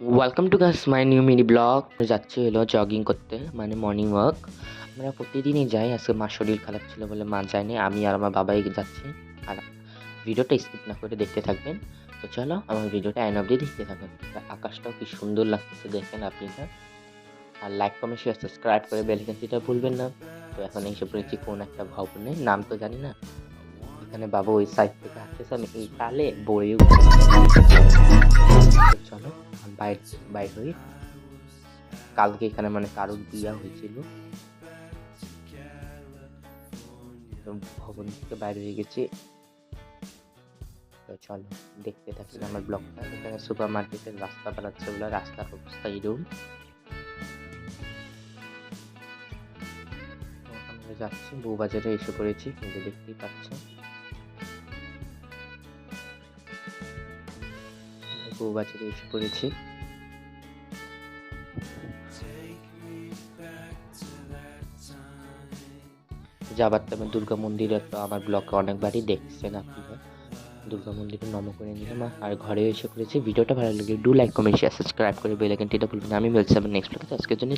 Welcome to guys my new mini blog. যাচ্ছি হলো jogging করতে, মানে মর্নিং ওয়াক। আমরা প্রতিদিনই যাই, আজকে মার শরীর খারাপ ছিল বলে মা যায়নি, আমি আর আমার বাবাই যাচ্ছি। আর ভিডিওটা স্কিপ না করে দেখতে থাকবেন। তো চলো আমার ভিডিওটা এন্ড অবধি দেখতে থাকুন। আকাশটাও কি সুন্দর লাগতেছে দেখেন আপনারা। আর লাইক কমেন্ট শেয়ার সাবস্ক্রাইব করে বেল আইকনটা ভুলবেন না। তো এখন এসে পড়েছি কোন একটা ভবনে, নাম তো জানি না। এখানে বাবা ওই সাইড থেকে আসতেছে, আমি এই তালে বড়েও চলো বাইর বাইর হই। কালকে এখানে মানে কারোর বিয়া হয়েছিল, তো ভবন থেকে বাইরে হয়ে গেছি। তো চলো দেখতে থাকি আমার ব্লগটা। এখানে সুপার মার্কেটের রাস্তা বানাচ্ছে বলে রাস্তার অবস্থা এরকম। আমরা যাচ্ছি, বউবাজারে এসে পড়েছি, কিন্তু দেখতেই পাচ্ছেন বউবাজারে এসে পড়েছি। যাবার টাইমে দুর্গা মন্দিরে তো আমার ব্লগে অনেকবারই দেখছেন আপনারা। দুর্গা মন্দিরে নম করে নিলাম আর ঘরে এসে করেছি। ভিডিওটা ভালো লাগে do like comment share subscribe করে বেল আইকনটা ভুলবেন না। আমি বলছি আবার নেক্সট ব্লগে, আজকের জন্য